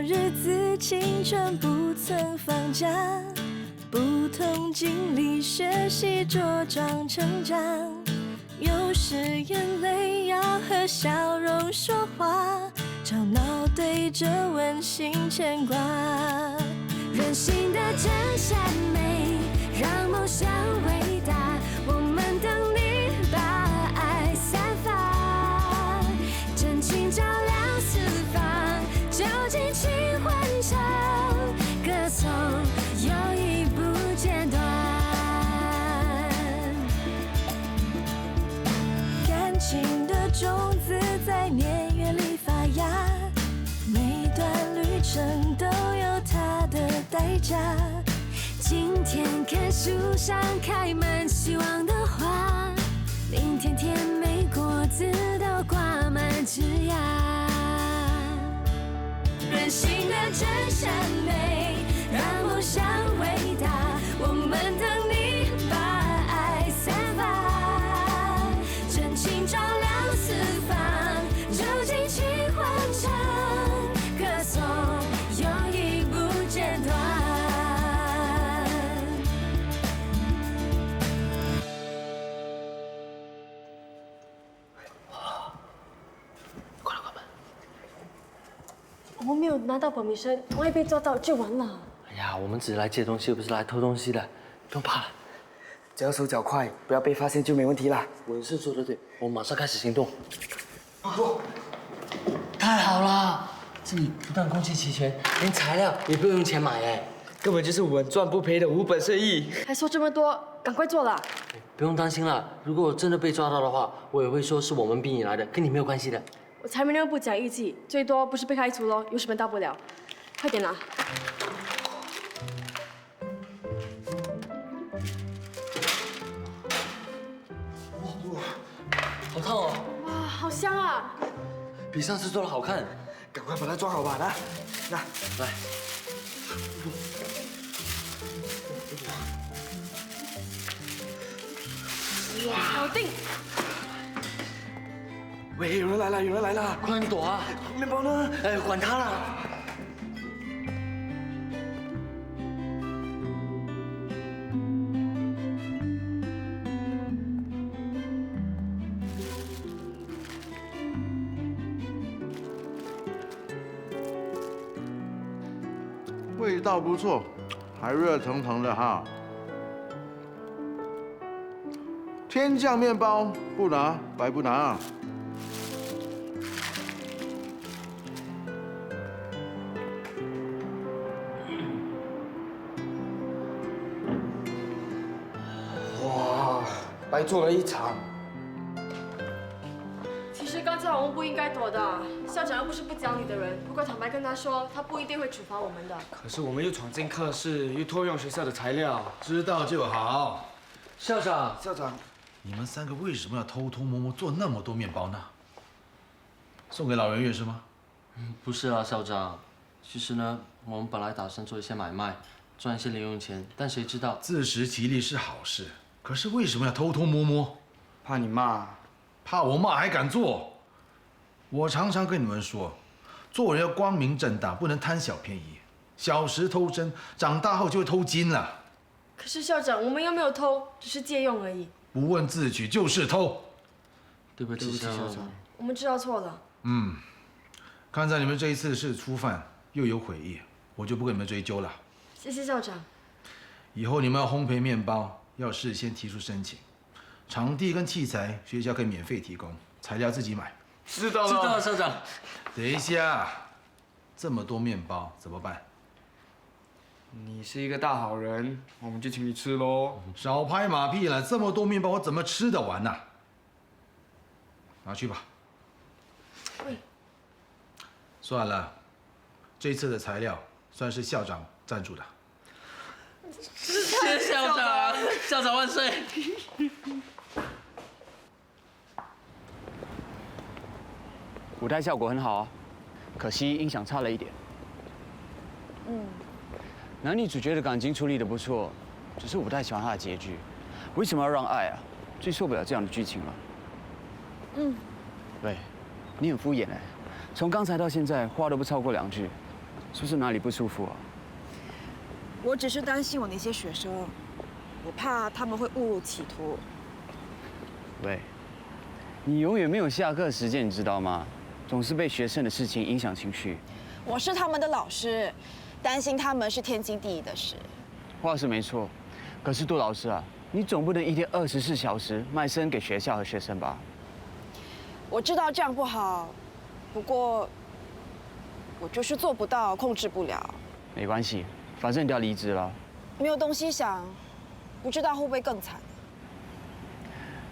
日子，青春不曾放假，不同经历学习茁壮成长。有时眼泪要和笑容说话，吵闹对着温馨牵挂。人性的真善美，让梦想伟大。我们等你把爱散发，真情照亮四方，就尽情欢唱，歌颂友谊不间断。感情的种子在年月里发芽，每段旅程都有它的代价。今天看树上开满希望的花，明天甜美果子都挂满枝桠。人性的真善美，让梦想伟大。我们等你把爱散发，真情照亮四方，就尽情欢唱，歌颂友谊不间断。我们没有拿到permission，万一被抓到就完了。哎呀，我们只是来借东西，又不是来偷东西的，不用怕了。只要手脚快，不要被发现就没问题啦。文士说的对，我们马上开始行动。太好了，这里不但空气齐全，连材料也不用钱买哎，根本就是稳赚不赔的无本生意。还说这么多，赶快做啦！不用担心了。如果真的被抓到的话，我也会说是我们逼你来的，跟你没有关系的。我才没那么不讲义气，最多不是被开除咯，有什么大不了？快点啦！好烫哦，哇，好香啊！比上次做的好看。赶快把它装好吧，那来，搞定！喂，有人来了，有人来了！快点躲啊！面包呢？哎，管他啦！味道不错，还热腾腾的哈。天降面包，不拿白不拿啊！哇，白做了一场。其实刚才我们不应该躲的，校长又不是不讲理的人。如果坦白跟他说，他不一定会处罚我们的。可是我们又闯进课室，又偷用学校的材料。知道就好。校长，校长，你们三个为什么要偷偷摸摸做那么多面包呢？送给老人院是吗？不是啊，校长。其实呢，我们本来打算做一些买卖，赚一些零用钱，但谁知道自食其力是好事，可是为什么要偷偷摸摸？怕你骂。怕我骂还敢做？我常常跟你们说，做人要光明正大，不能贪小便宜。小时偷针，长大后就会偷金了。可是校长，我们又没有偷，只是借用而已。不问自取就是偷。对不起，校长。我们知道错了。看在你们这一次是初犯，又有悔意，我就不跟你们追究了。谢谢校长。以后你们要烘焙面包，要事先提出申请。场地跟器材学校可以免费提供，材料自己买。知道了。知道了，校长。等一下，这么多面包怎么办？你是一个大好人，我们就请你吃喽。少拍马屁了，这么多面包我怎么吃得完呐？拿去吧。喂，算了，这次的材料算是校长赞助的。谢谢校长，校长万岁！舞台效果很好啊，可惜音响差了一点。男女主角的感情处理得不错，只是我不太喜欢他的结局。为什么要让爱啊？最受不了这样的剧情了。对，你很敷衍哎，从刚才到现在话都不超过2句，是不是哪里不舒服啊？我只是担心我那些学生，我怕他们会误入歧途。喂，你永远没有下课时间，你知道吗？总是被学生的事情影响情绪。我是他们的老师，担心他们是天经地义的事。话是没错，可是杜老师啊，你总不能一天24小时卖身给学校和学生吧？我知道这样不好，不过我就是做不到，控制不了。没关系，反正你都要离职了。没有东西想，不知道会不会更惨。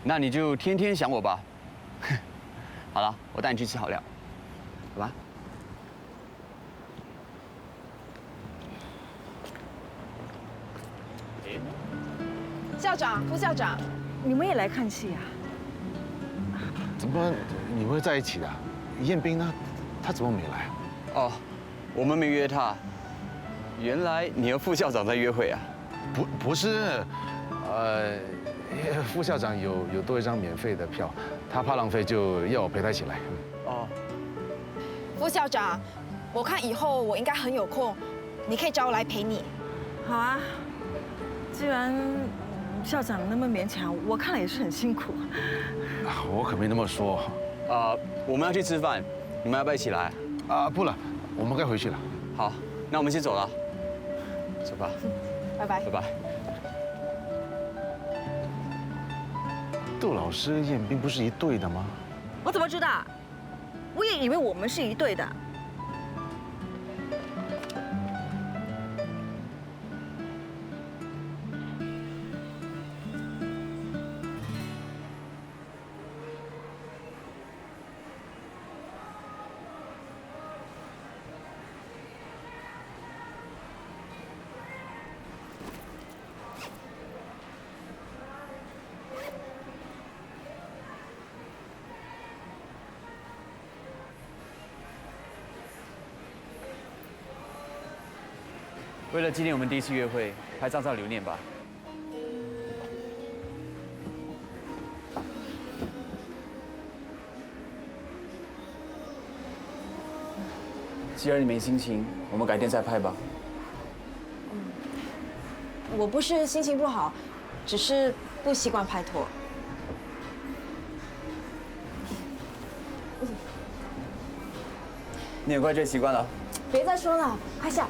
那你就天天想我吧。好了，我带你去吃好料，好吧？校长、副校长，你们也来看戏啊？怎么你们会在一起的？彦斌呢？他怎么没来啊？哦，我们没约他。原来你和副校长在约会啊？不是，副校长有多一张免费的票，他怕浪费，就要我陪他一起来。哦，副校长，我看以后我应该很有空，你可以找我来陪你。好啊，既然校长那么勉强，我看了也是很辛苦。我可没那么说。我们要去吃饭，你们要不要一起来？不了，我们该回去了。好，那我们先走了，走吧，拜拜。拜拜。杜老师、彦斌不是一对的吗？我怎么知道？我也以为我们是一对的。为了纪念我们第一次约会，拍张照留念吧。既然你没心情，我们改天再拍吧。我不是心情不好，只是不习惯拍拖。你很快就习惯了。别再说了，快下。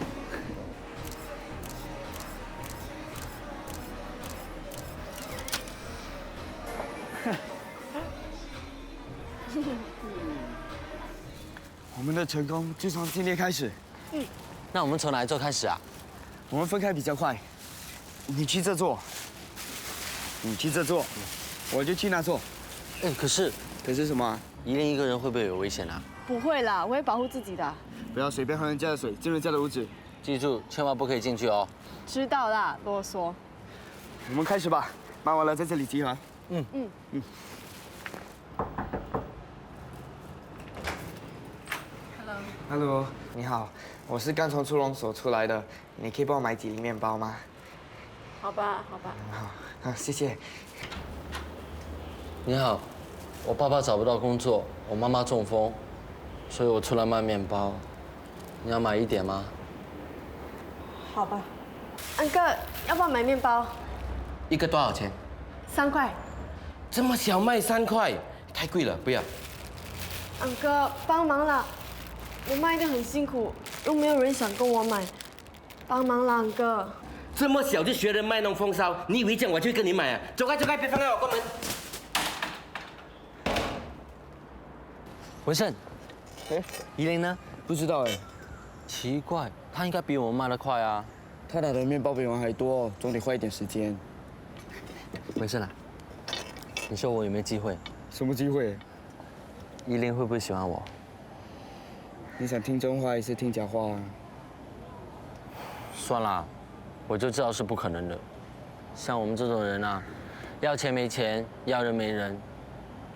我们的成功就从今天开始。那我们从哪一座开始啊？我们分开比较快，你去这座，你去这座，我就去那座。可是什么啊？依琳一个人会不会有危险啊？不会啦，我会保护自己的。不要随便喝人家的水，进人家的屋子。记住，千万不可以进去哦。知道啦，啰嗦。我们开始吧，忙完了在这里集合。Hello， 你好，我是刚从出笼所出来的，你可以帮我买几粒面包吗？好吧，好吧。好，谢谢。你好，我爸爸找不到工作，我妈妈中风，所以我出来卖面包。你要买一点吗？好吧。安哥，要不要买面包一个多少钱？3块。这么小卖3块，太贵了，不要。安哥，帮忙啦！我卖得很辛苦，又没有人想跟我买，帮忙啦，安哥。这么小就学人卖弄风骚，你以为这样我就会跟你买啊？走开走开，别妨碍我关门。文胜，依琳呢？不知道哎，奇怪，她应该比我们卖得快啊。他拿的面包比我们还多，总得花一点时间。文胜啊，你说我有没有机会？什么机会？依琳会不会喜欢我？你想听真话还是听假话啊？算了，我就知道是不可能的。像我们这种人啊，要钱没钱，要人没人，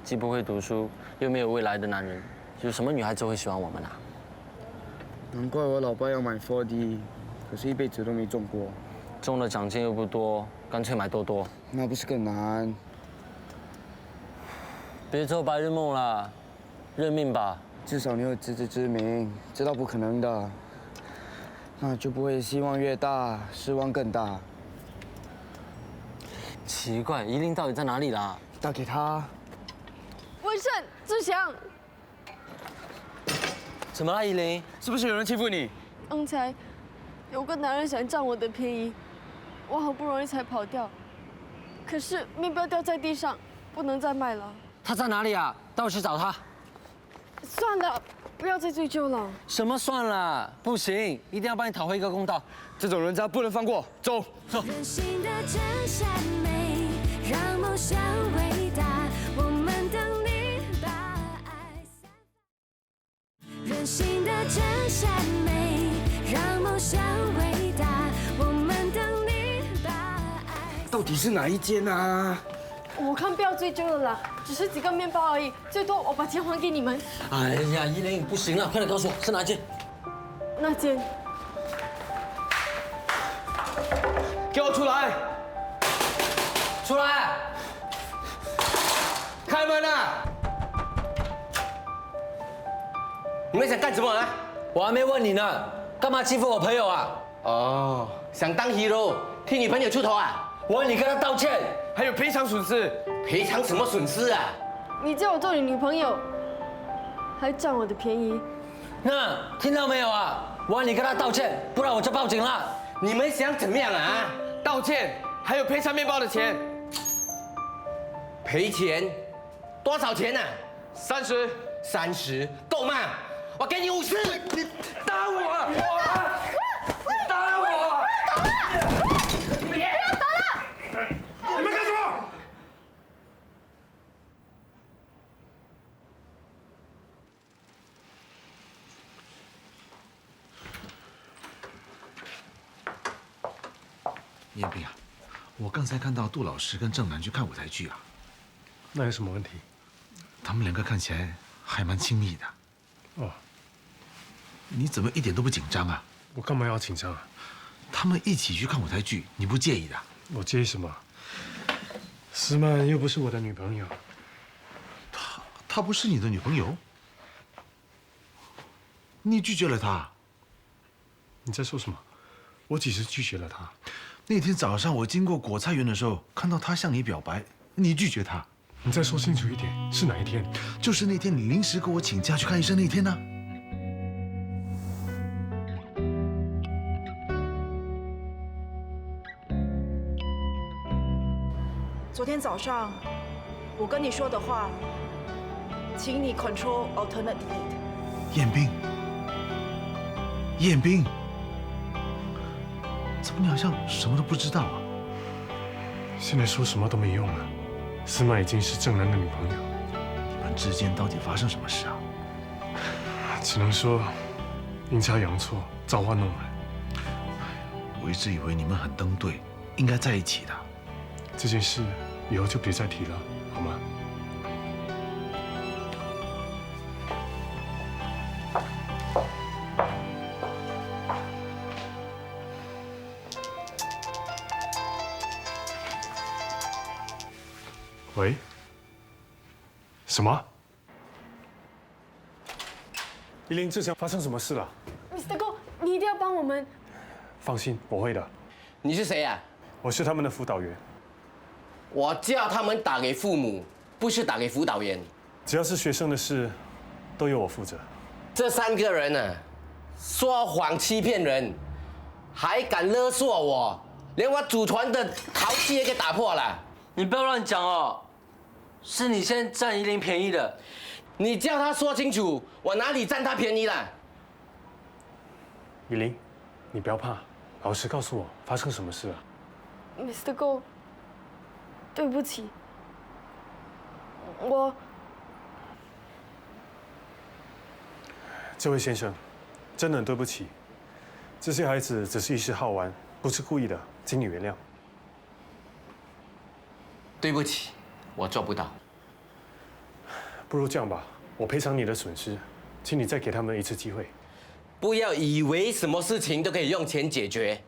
既不会读书，又没有未来的男人，有什么女孩子会喜欢我们啊？难怪我老爸要买 4D， 可是一辈子都没中过。中的奖金又不多，干脆买多多。那不是更难？别做白日梦啦，认命吧。至少你有自知之明，知道不可能的。那就不会希望越大，失望更大。奇怪，依琳到底在哪里啦？打给他。文胜、志祥，怎么了，依琳？是不是有人欺负你？刚才有个男人想占我的便宜，我好不容易才跑掉，可是面包掉在地上，不能再卖了。他在哪里啊？带我去找他。算了，不要再追究了。什么算了？不行，一定要帮你讨回一个公道。这种人渣不能放过。走，走。人性的真善美，让梦想伟大。我们等你把爱散发。人性的真善美，让梦想伟大。我们等你把爱。到底是哪一间啊？我看不要追究了啦，只是几个面包而已，最多我把钱还给你们。哎呀，依琳，不行了，快点告诉我是哪间？那间。给我出来！出来！开门啊！你们想干什么啊？我还没问你呢，干嘛欺负我朋友啊？哦，想当 hero， 替女朋友出头啊？我要你跟他道歉，还有赔偿损失。赔偿什么损失啊？你叫我做你女朋友，还占我的便宜。那听到没有啊？我要你跟他道歉，不然我就报警了。你们想怎么样啊？道歉，还有赔偿面包的钱。赔钱？多少钱啊30。30，够吗？我给你50。你打我！你打我！不要打了！你们干什么？彦斌啊，我刚才看到杜老师跟郑南去看舞台剧啊。那有什么问题？他们两个看起来还蛮亲密的。哦，你怎么一点都不紧张啊？我干嘛要紧张啊？他们一起去看舞台剧，你不介意的？我介意什么？思曼又不是我的女朋友。她不是你的女朋友？你拒绝了她？你在说什么？我几时拒绝了她？那天早上我经过果菜园的时候，看到她向你表白，你拒绝她。你再说清楚一点，是哪一天？就是那天你临时跟我请假去看医生那天呢。昨天早上我跟你说的话，请你 Control Alternate Delete。彦斌，彦斌，怎么你好像什么都不知道啊？现在说什么都没用了，思曼已经是郑南的女朋友。你们之间到底发生什么事啊？只能说阴差阳错，造化弄人。我一直以为你们很登对，应该在一起的。这件事以后就别再提了，好吗？喂？什么？依琳，志强，发生什么事了 Mr. Go， 你一定要帮我们。放心，我会的。你是谁啊？我是他们的辅导员。我叫他们打给父母，不是打给辅导员。只要是学生的事，都由我负责。这3个人啊，说谎欺骗人，还敢勒索我，连我祖传的陶器也给打破了。你不要乱讲哦，是你先占依琳便宜的。你叫他说清楚，我哪里占他便宜了？依琳，你不要怕，老实告诉我发生什么事了。Mr. Go， 对不起，这位先生，真的很对不起，这些孩子只是一时好玩，不是故意的，请你原谅。对不起，我做不到。不如这样吧，我赔偿你的损失，请你再给他们一次机会。不要以为什么事情都可以用钱解决。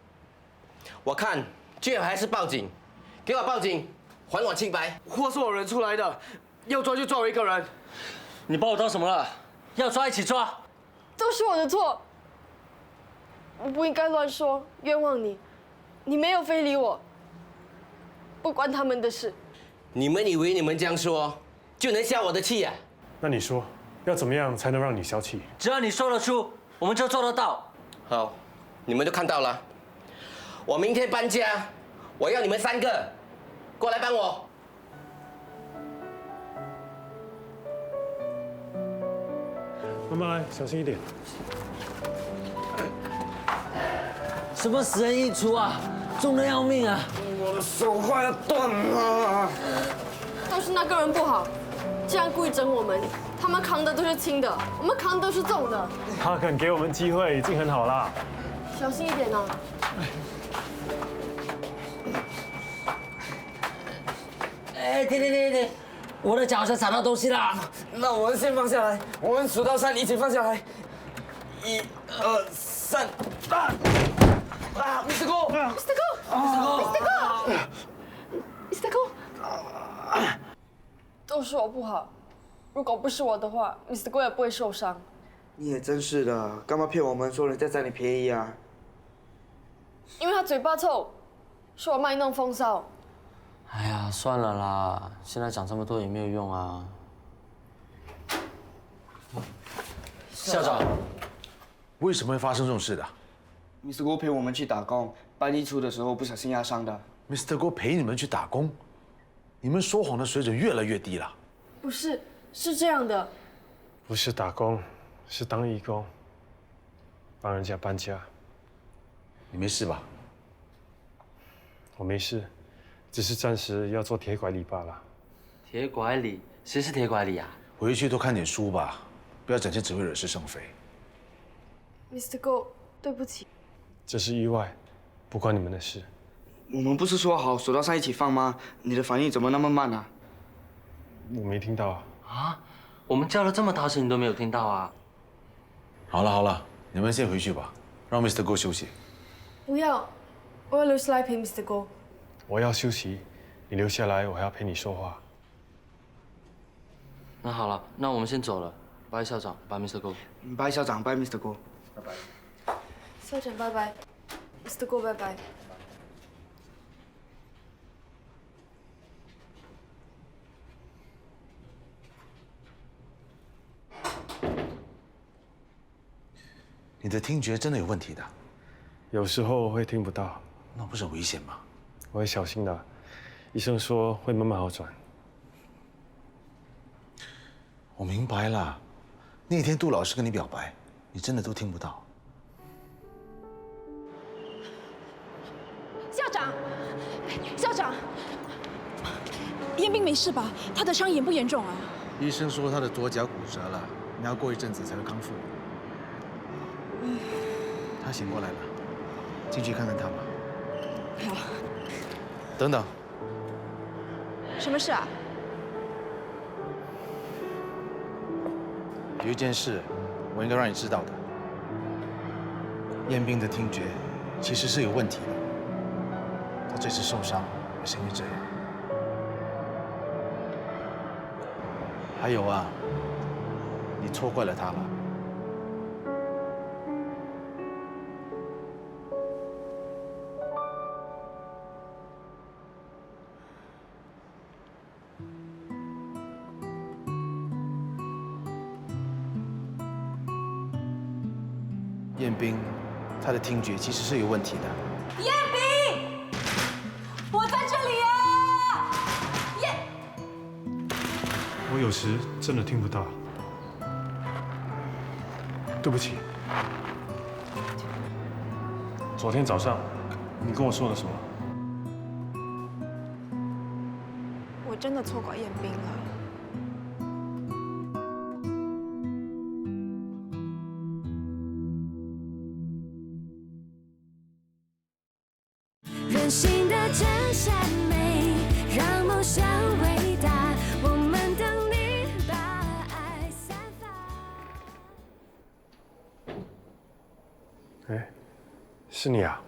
我看最好还是报警，给我报警，还我清白。货是我人出来的，要抓就抓我一个人。你把我当什么了？要抓一起抓。都是我的错。我不应该乱说，冤枉你。你没有非礼我，不关他们的事。你们以为你们这样说就能消我的气啊？那你说要怎么样才能让你消气？只要你说得出，我们就做得到。好，你们就看到了。我明天搬家，我要你们3个过来帮我。慢慢来，小心一点。什么死人一出啊，重得要命啊！我的手快要断了。都是那个人不好，这样故意整我们。他们扛的都是轻的，我们扛的都是重的。他肯给我们机会，已经很好啦。小心一点哦。哎，停！我的脚好像踩到东西了。那我们先放下来，我们数到3一起放下来。1、2、3，Mr. Go，Mr. Go，都是我不好。如果不是我的话 ，Mr. Go 也不会受伤。你也真是的，干嘛骗我们说人家占你便宜啊？因为他嘴巴臭，说我卖弄风骚。哎呀，算了啦，现在讲这么多也没有用啊。校长，为什么会发生这种事的 Mr. Go 陪我们去打工，搬衣橱的时候不小心压伤的。 ？Mr. Go 陪你们去打工，你们说谎的水准越来越低了。不是，是这样的。不是打工，是当义工，帮人家搬家。你没事吧？我没事，只是暂时要做铁拐李罢了。铁拐李？谁是铁拐李啊？回去多看点书吧，不要整天只会惹是生非。Mr. Go， 对不起。这是意外，不关你们的事。我们不是说好数到3一起放吗？你的反应怎么那么慢啊？我没听到。啊？我们叫了这么大声，你都没有听到啊？好了，你们先回去吧，让 Mr. Go 休息。不要，我要留下来陪 Mr. Go。我要休息，你留下来，我还要陪你说话。那好了，那我们先走了。拜校长，拜 Mr. Go。拜校长，拜 Mr. Go。拜拜。校长拜拜 ，Mr. Go 拜拜。你的听觉真的有问题的，有时候会听不到，那不是很危险吗？我会小心的。医生说会慢慢好转。我明白了，那天杜老师跟你表白，你真的都听不到。校长，彦斌没事吧？他的伤严不严重啊？医生说他的左脚骨折了，你要过一阵子才会康复。他醒过来了，进去看看他吧。好。等等，什么事啊？有一件事，我应该让你知道的。彦斌的听觉其实是有问题的，他这次受伤也是因为这样。还有啊，你错怪了他了。彦斌，他的听觉其实是有问题的。彦斌，我在这里啊！我有时真的听不到，对不起。昨天早上，你跟我说了什么？我真的错怪彦斌了。任性的真善美，让梦想伟大。我们等你把爱散发。哎，是你啊？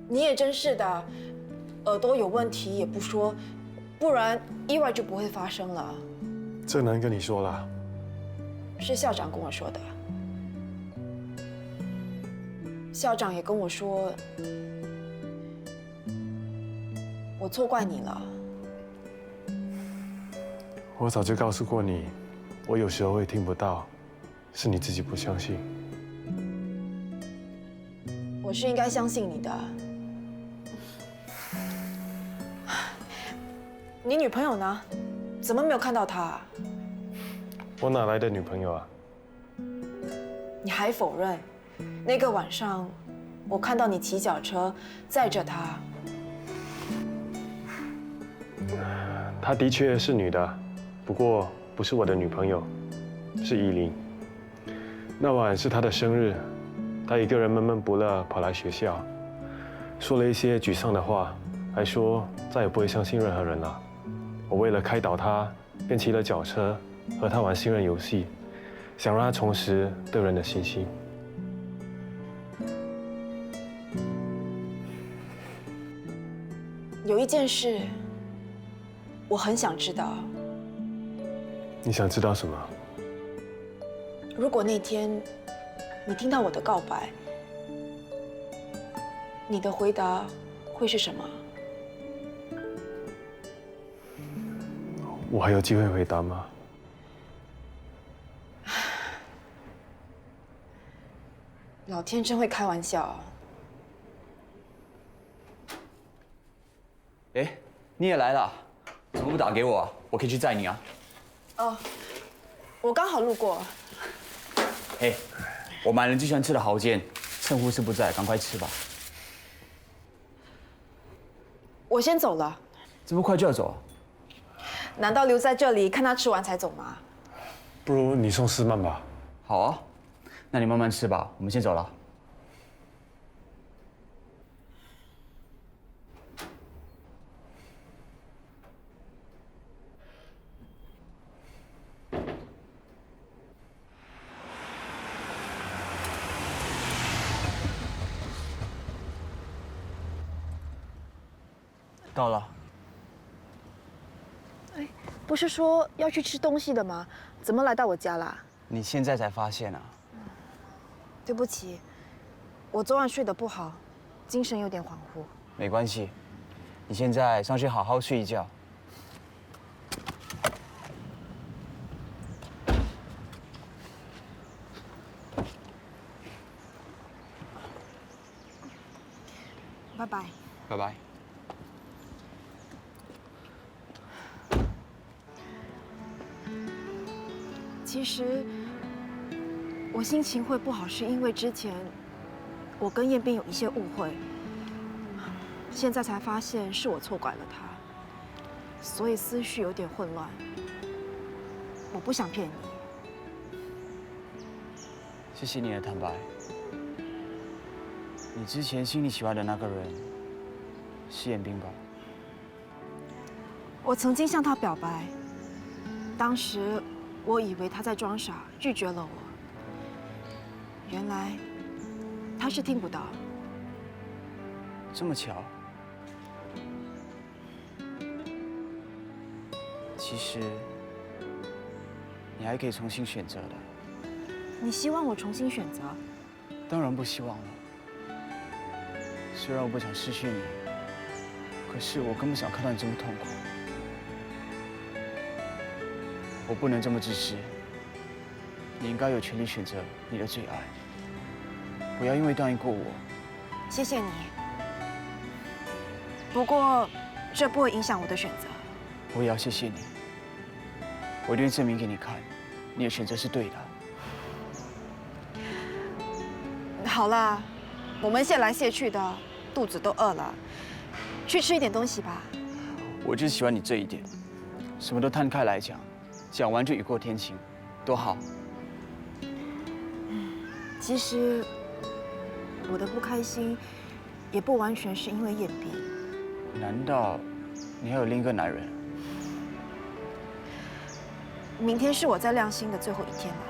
你也真是的，耳朵有问题也不说，不然意外就不会发生了。这能跟你说啦。是校长跟我说的。校长也跟我说，我错怪你了。我早就告诉过你，我有时候会听不到，是你自己不相信。我是应该相信你的。你女朋友呢？怎么没有看到她？我哪来的女朋友啊？你还否认？那个晚上，我看到你骑脚车载着她。她的确是女的，不过不是我的女朋友，是依琳。那晚是她的生日，她一个人闷闷不乐跑来学校，说了一些沮丧的话，还说再也不会相信任何人了。我为了开导她，便骑了脚车和她玩信任游戏，想让她重拾对人的信心。有一件事，我很想知道。你想知道什么？如果那天你听到我的告白，你的回答会是什么？我还有机会回答吗？老天真会开玩笑。哎，你也来了，怎么不打给我啊？我可以去载你啊。哦，我刚好路过。哎，我买了最喜欢吃的蚝煎，趁护士不在，赶快吃吧。我先走了。这么快就要走啊？难道留在这里看他吃完才走吗？不如你送思曼吧。好啊，那你慢慢吃吧，我们先走了。到了。哎，不是说要去吃东西的吗？怎么来到我家啦？你现在才发现啊？对不起，我昨晚睡得不好，精神有点恍惚。没关系，你现在上去好好睡一觉。拜拜。拜拜。其实我心情会不好，是因为之前我跟彦斌有一些误会，现在才发现是我错怪了他，所以思绪有点混乱。我不想骗你。谢谢你的坦白。你之前心里喜欢的那个人是彦斌吧？我曾经向他表白，当时我以为他在装傻，拒绝了我。原来他是听不到。这么巧？其实你还可以重新选择的。你希望我重新选择？当然不希望了。虽然我不想失去你，可是我更不想看到你这么痛苦。我不能这么自私。你应该有权利选择你的最爱，不要因为答应过我。谢谢你。不过，这不会影响我的选择。我也要谢谢你。我一定会证明给你看，你的选择是对的。好啦，我们谢来谢去的，肚子都饿了，去吃一点东西吧。我就喜欢你这一点，什么都摊开来讲，讲完就雨过天晴，多好。其实我的不开心，也不完全是因为彦斌。难道你还有另一个男人？明天是我在亮星的最后一天了。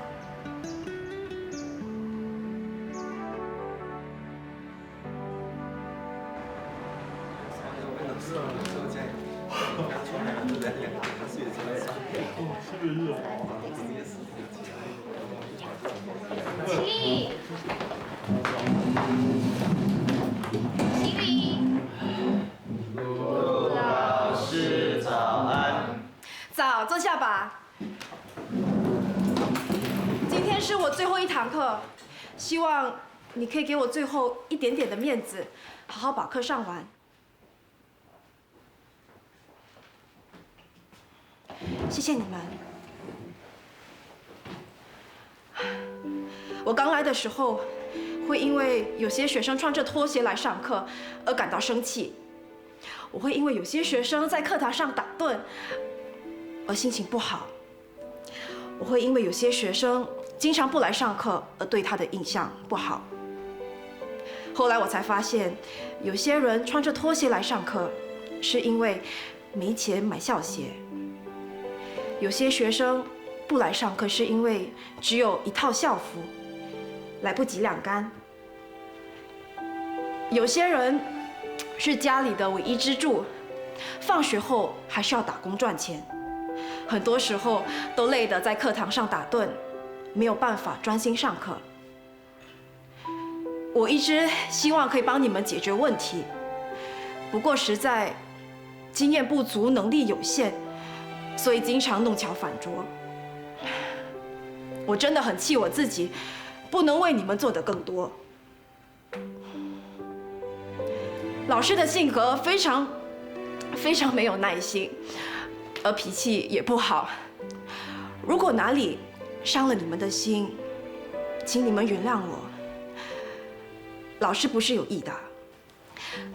早，坐下吧。今天是我最后一堂课，希望你可以给我最后一点点的面子，好好把课上完。谢谢你们。我刚来的时候，会因为有些学生穿着拖鞋来上课而感到生气，我会因为有些学生在课堂上打盹而心情不好，我会因为有些学生经常不来上课而对他的印象不好。后来我才发现，有些人穿着拖鞋来上课，是因为没钱买校鞋；有些学生不来上课，是因为只有一套校服，来不及晾干；有些人是家里的唯一支柱，放学后还是要打工赚钱。很多时候都累得在课堂上打盹，没有办法专心上课。我一直希望可以帮你们解决问题，不过实在经验不足，能力有限，所以经常弄巧反拙。我真的很气我自己，不能为你们做得更多。老师的性格非常没有耐心，而脾气也不好。如果哪里伤了你们的心，请你们原谅我。老师不是有意的，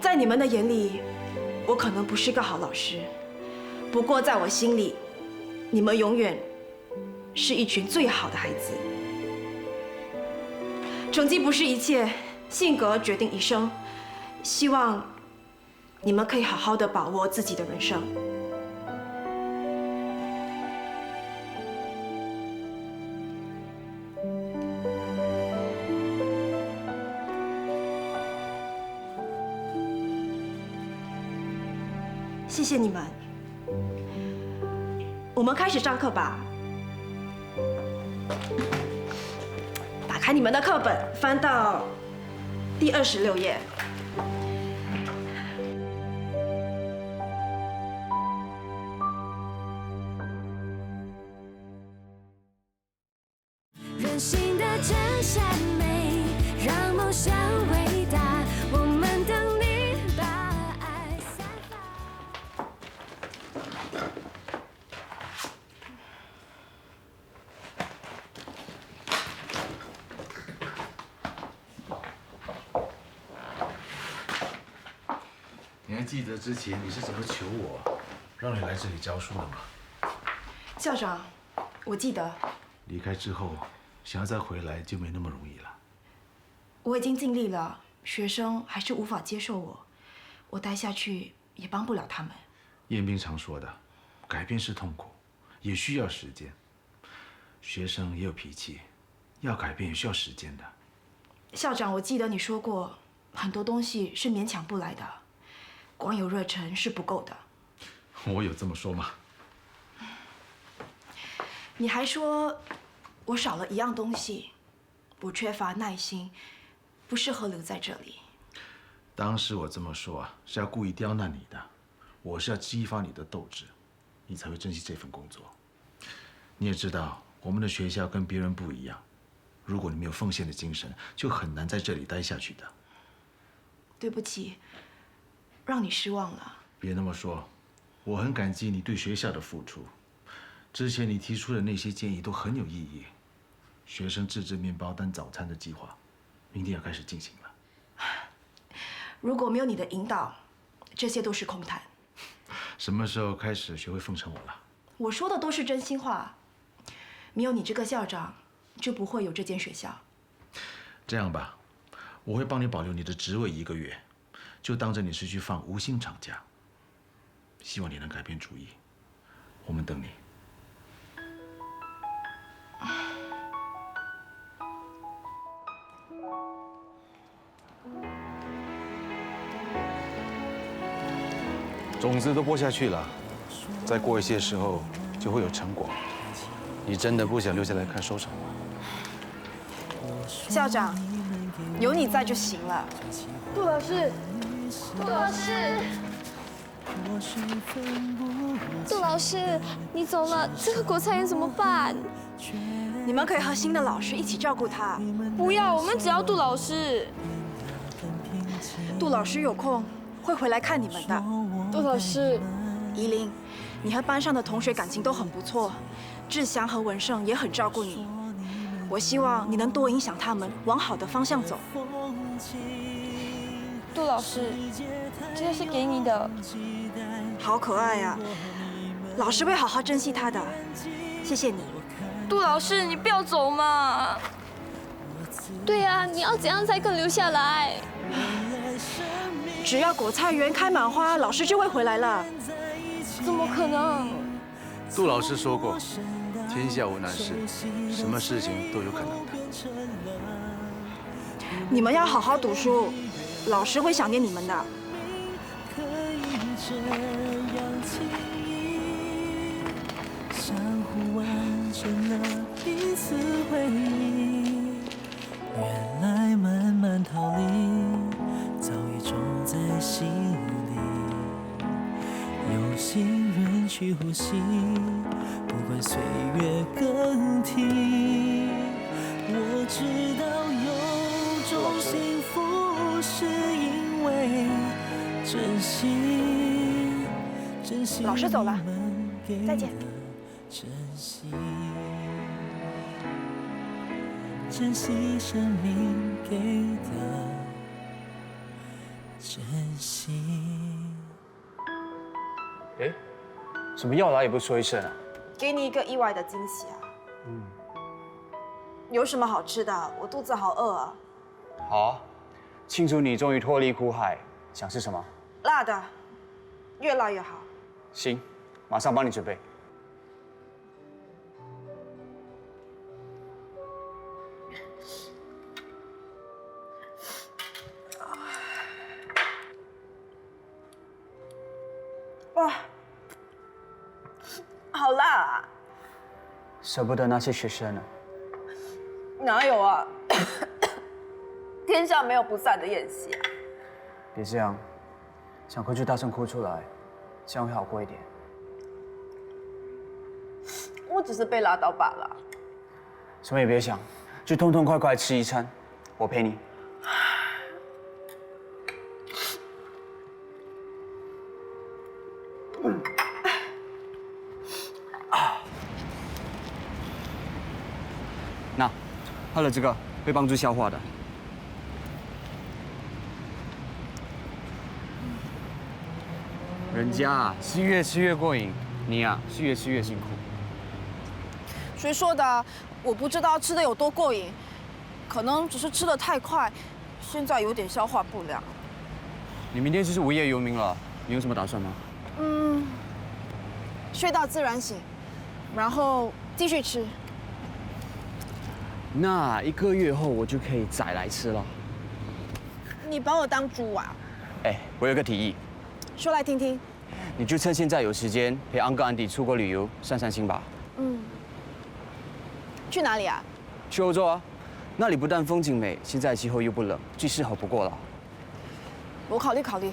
在你们的眼里，我可能不是个好老师，不过在我心里，你们永远是一群最好的孩子。成绩不是一切，性格决定一生。希望你们可以好好的把握自己的人生。谢谢你们，我们开始上课吧。打开你们的课本，翻到第26页。人性的真善美，让梦想伟大。我们等你把爱散发。你还记得之前你是怎么求我，让你来这里教书的吗？校长，我记得。离开之后，想要再回来就没那么容易了。我已经尽力了，学生还是无法接受我，我待下去也帮不了他们。彦斌常说的，改变是痛苦，也需要时间。学生也有脾气，要改变也需要时间的。校长，我记得你说过，很多东西是勉强不来的，光有热忱是不够的。我有这么说吗？你还说我少了一样东西，我缺乏耐心，不适合留在这里。当时我这么说啊，是要故意刁难你的，我是要激发你的斗志，你才会珍惜这份工作。你也知道，我们的学校跟别人不一样，如果你没有奉献的精神，就很难在这里待下去的。对不起，让你失望了。别那么说，我很感激你对学校的付出。之前你提出的那些建议都很有意义。学生自制面包当早餐的计划，明天要开始进行了。如果没有你的引导，这些都是空谈。什么时候开始学会奉承我了？我说的都是真心话。没有你这个校长，就不会有这间学校。这样吧，我会帮你保留你的职位1个月，就当着你是去放无薪长假。希望你能改变主意，我们等你。种子都播下去了，再过一些时候就会有成果。你真的不想留下来看收场吗？校长，有你在就行了。杜老师，杜老师，杜老师，你走了，这个国菜园怎么办？你们可以和新的老师一起照顾他。不要，我们只要杜老师。杜老师有空会回来看你们的。杜老师，依琳，你和班上的同学感情都很不错，志祥和文胜也很照顾你。我希望你能多影响他们，往好的方向走。杜老师，这个是给你的。好可爱呀！老师会好好珍惜他的。谢谢你。杜老师，你不要走嘛！对呀，你要怎样才肯留下来？只要果菜园开满花，老师就会回来了。怎么可能？杜老师说过，天下无难事，什么事情都有可能的。你们要好好读书，老师会想念你们的。相互完成了彼此回忆，原来慢慢逃离，早已种在心里。有心人去呼吸，不管岁月更替。我知道有种幸福是因为珍惜，珍惜。老师走了，再见。珍惜，珍惜生命给的真心。哎，怎么要来也不说一声啊？给你一个意外的惊喜啊！有什么好吃的？我肚子好饿啊！好啊，庆祝你终于脱离苦海。想吃什么？辣的，越辣越好。行，马上帮你准备。哇，好辣啊！舍不得那些学生呢？哪有啊？天下没有不散的宴席啊！别这样，想哭就大声哭出来，这样会好过一点。我只是被辣到罢了。什么也别想，就痛痛快快吃一餐，我陪你。那，喝了这个会帮助消化的。人家啊是越吃越过瘾，你啊是越吃越辛苦。谁说的？我不知道吃的有多过瘾，可能只是吃的太快，现在有点消化不良。你明天就是无业游民了，你有什么打算吗？睡到自然醒，然后继续吃。那1个月后我就可以宰来吃了。你把我当猪啊？哎，我有个提议，说来听听。你就趁现在有时间陪安哥安迪出国旅游，散散心吧。去哪里啊？去欧洲啊，那里不但风景美，现在气候又不冷，最适合不过了。我考虑考虑。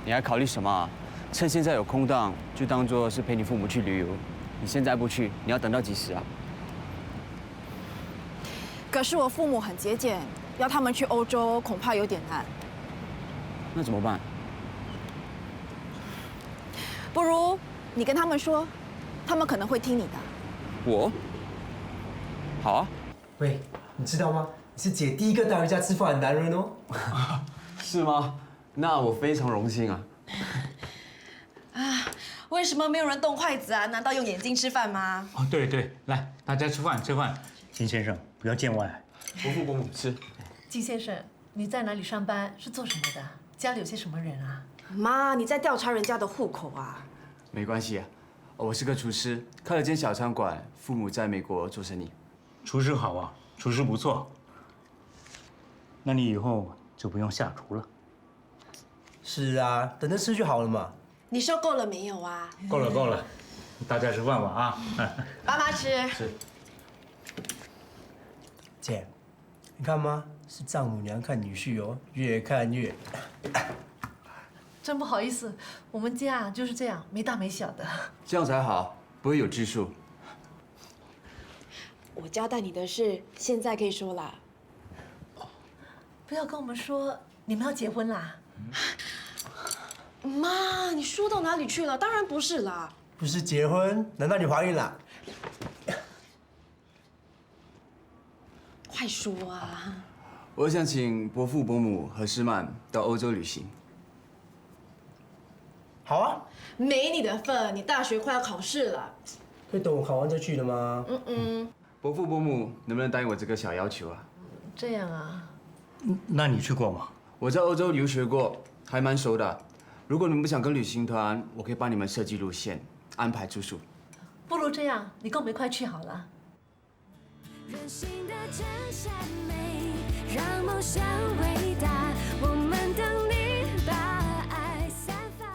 你还考虑什么啊？趁现在有空档，就当做是陪你父母去旅游。你现在不去，你要等到几时啊？可是我父母很节俭，要他们去欧洲恐怕有点难。那怎么办？不如你跟他们说，他们可能会听你的。我？好啊。喂，你知道吗？你是姐第一个带回家吃饭的男人哦。是吗？那我非常荣幸啊。为什么没有人动筷子啊？难道用眼睛吃饭吗？哦，对对，来，大家吃饭吃饭。金先生，不要见外。伯母吃。金先生，你在哪里上班？是做什么的？家里有些什么人啊？妈，你在调查人家的户口啊？没关系啊，我是个厨师，开了间小餐馆，父母在美国做生意。厨师好啊，厨师不错。那你以后就不用下厨了。是啊，等着吃就好了嘛。你收够了没有啊？够了够了。大家吃饭吧啊！爸妈吃。是。姐，你看吗？是丈母娘看女婿哦，越看越……真不好意思，我们家就是这样，没大没小的。这样才好，不会有拘束。我交代你的事，现在可以说啦。不要跟我们说你们要结婚啦。妈，你说到哪里去了？当然不是啦。不是结婚？难道你怀孕了？快说啊！我想请伯父伯母和诗曼到欧洲旅行。好啊，没你的份，你大学快要考试了。可以等我考完再去的吗？伯父伯母能不能答应我这个小要求啊？这样啊？那你去过吗？我在欧洲留学过，还蛮熟的。如果你们不想跟旅行团，我可以帮你们设计路线，安排住宿。不如这样，你跟我们一块去好了。任性的真善美，让梦想伟大，我们等你把爱散发。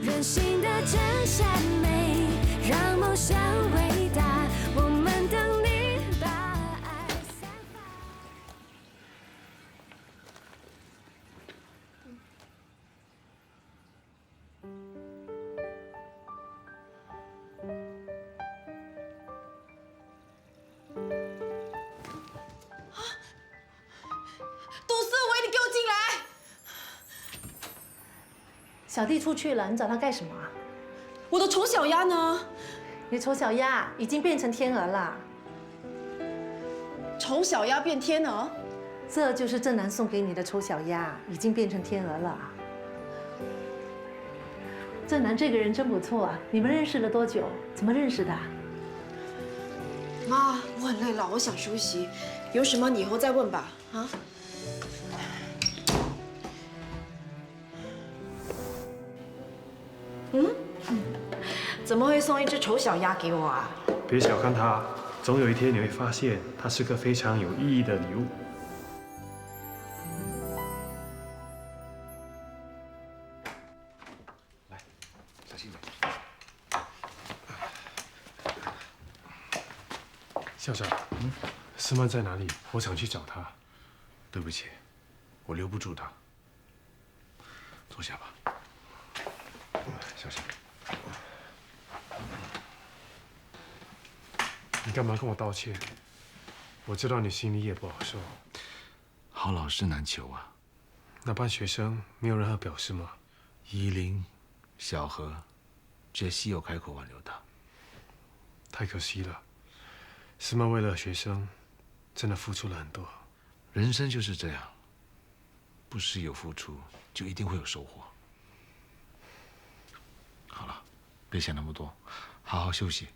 任性的真善美，让梦想伟大，我们等你把爱散发。杜思维，你给我进来！小弟出去了，你找他干什么啊？我的丑小鸭呢？你丑小鸭已经变成天鹅了。丑小鸭变天鹅？这就是正南送给你的丑小鸭，已经变成天鹅了。正南这个人真不错啊，你们认识了多久？怎么认识的？妈，我很累了，我想休息。有什么你以后再问吧。啊？怎么会送一只丑小鸭给我啊？别小看它，总有一天你会发现，它是个非常有意义的礼物。来，小心点。校长，思曼在哪里？我想去找她。对不起，我留不住他。坐下吧，小心。你干嘛跟我道歉？我知道你心里也不好受。好老师难求啊。那班学生没有任何表示吗？依琳、小何，杰西有开口挽留他。太可惜了。思曼为了学生，真的付出了很多。人生就是这样，不是有付出，就一定会有收获。好了，别想那么多，好好休息。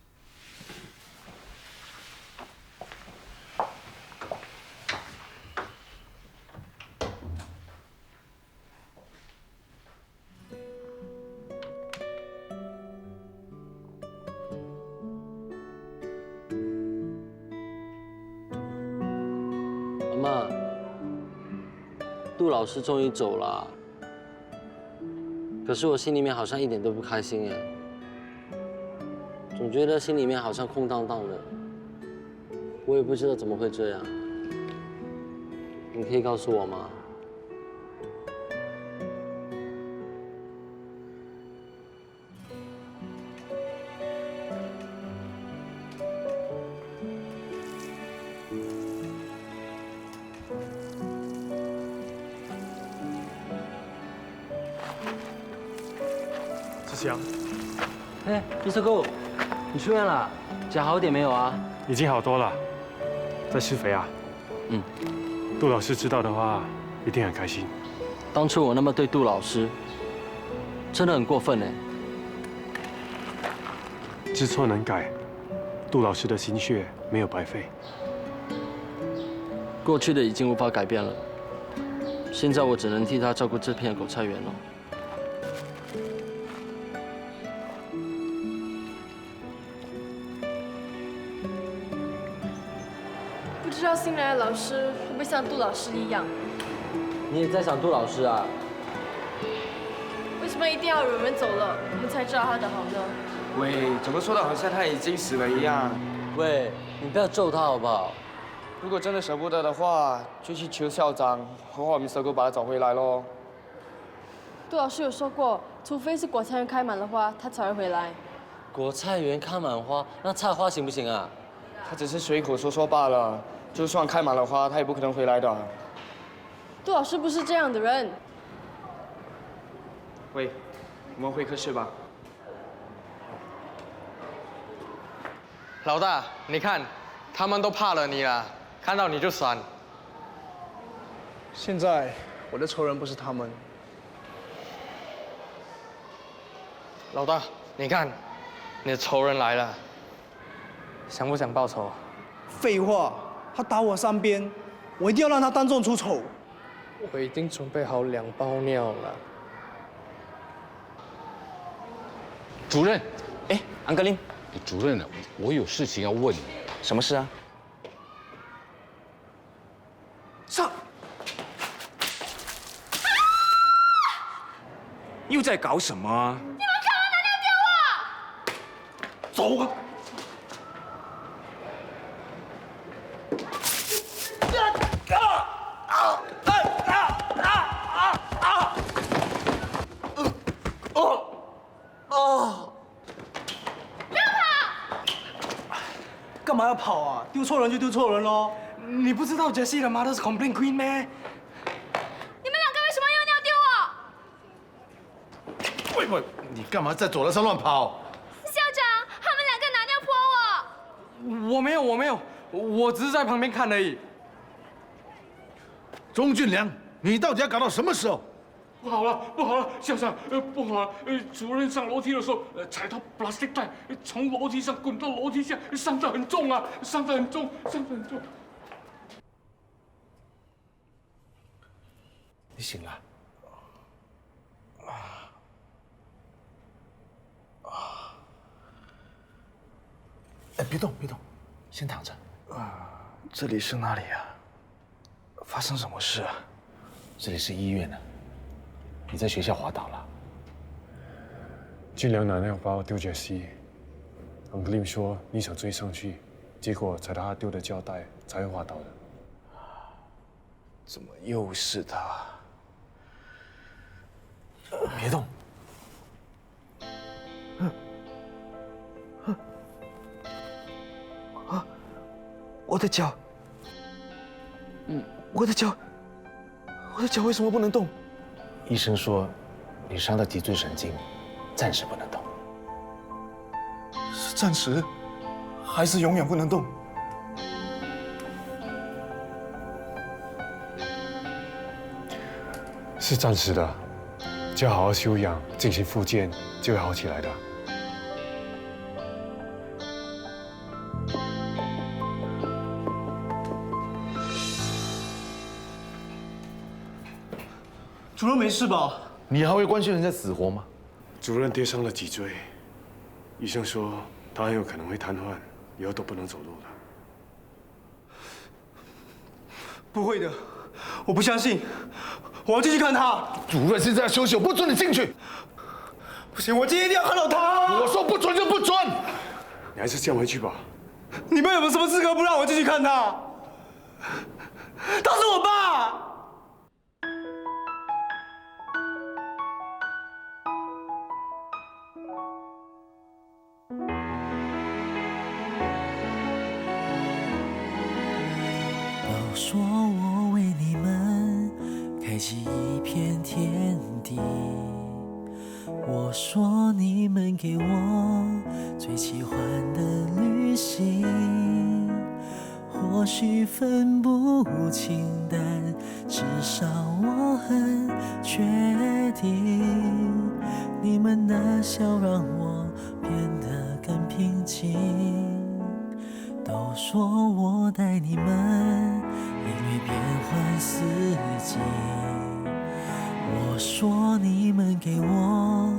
妈，杜老师终于走了，可是我心里面好像一点都不开心哎，总觉得心里面好像空荡荡的，我也不知道怎么会这样，你可以告诉我吗？志祥，哎，Mr. Go， 你出院了，脚好点没有啊？已经好多了，在施肥啊。杜老师知道的话，一定很开心。当初我那么对杜老师，真的很过分哎。知错能改，杜老师的心血没有白费。过去的已经无法改变了，现在我只能替他照顾这片韭菜园了。不知道新来的老师会不会像杜老师一样？你也在想杜老师啊？为什么么一定要有人走了，我们才知道他的好呢？喂，怎么说的好像他已经死了一样？喂，你不要咒他好不好？如果真的舍不得的话，就去求校长和我们社工把他找回来咯。杜老师有说过，除非是果菜园开满了花，他才会回来。果菜园开满花，那菜花行不行啊？他只是随口说说罢了，就算开满了花，他也不可能回来的。杜老师不是这样的人。喂，我们会客室吧。老大，你看，他们都怕了你了，看到你就闪。现在我的仇人不是他们。老大，你看，你的仇人来了，想不想报仇？废话，他打我3鞭，我一定要让他当众出丑。我已经准备好2包尿了。主任，哎，安格林，主任呢？我有事情要问你。什么事啊？上！又在搞什么啊？你们干嘛拿尿丢我？走啊！干嘛要跑啊？丢错人就丢错人喽！你不知道 Jessie 的妈都是 complaint queen 咩？你们2个为什么用尿丢我？喂，你干嘛在走廊上乱跑？校长，他们2个拿尿泼我没有，我只是在旁边看而已。钟俊良，你到底要搞到什么时候？不好了，校长，不好了！主任上楼梯的时候，踩到 plastic 袋，从楼梯上滚到楼梯下，伤得很重啊，伤得很重。你醒了？哎，别动，先躺着。这里是哪里啊？发生什么事啊？这里是医院呢。你在学校滑倒了。俊良拿尿包丢Jessie，安格林说你想追上去，结果踩到他丢的胶带，才会滑倒的。怎么又是他？别动。我的脚，我的脚为什么不能动？医生说，你伤到脊椎神经，暂时不能动。是暂时，还是永远不能动？是暂时的，只要好好休养，进行复健，就会好起来的。主任没事吧？你还会关心人家死活吗？主任跌伤了脊椎，医生说他很有可能会瘫痪，以后都不能走路了。不会的，我不相信，我要进去看他。主任现在要休息，我不准你进去。不行，我今天一定要看到他。我说不准就不准。你还是先回去吧。你们有什么资格不让我进去看他？他是我爸。都说我为你们开启一片天地，我说你们给我最喜欢的旅行，或许分不清，但至少我很确定，你们的笑让我变得更平静。都说我带你们音乐变换四季，我说你们给我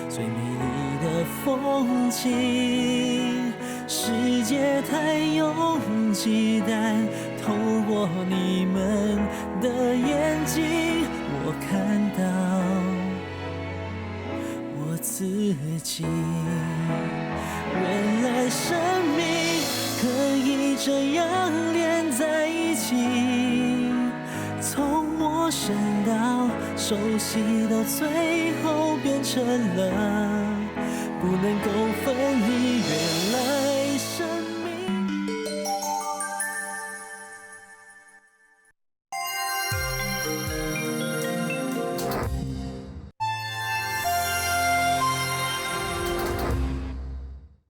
最美丽的风景。世界太拥挤，但透过你们的眼睛，我看到自己。原来生命可以这样连在一起，从陌生到熟悉，到最后变成了不能够分离。原来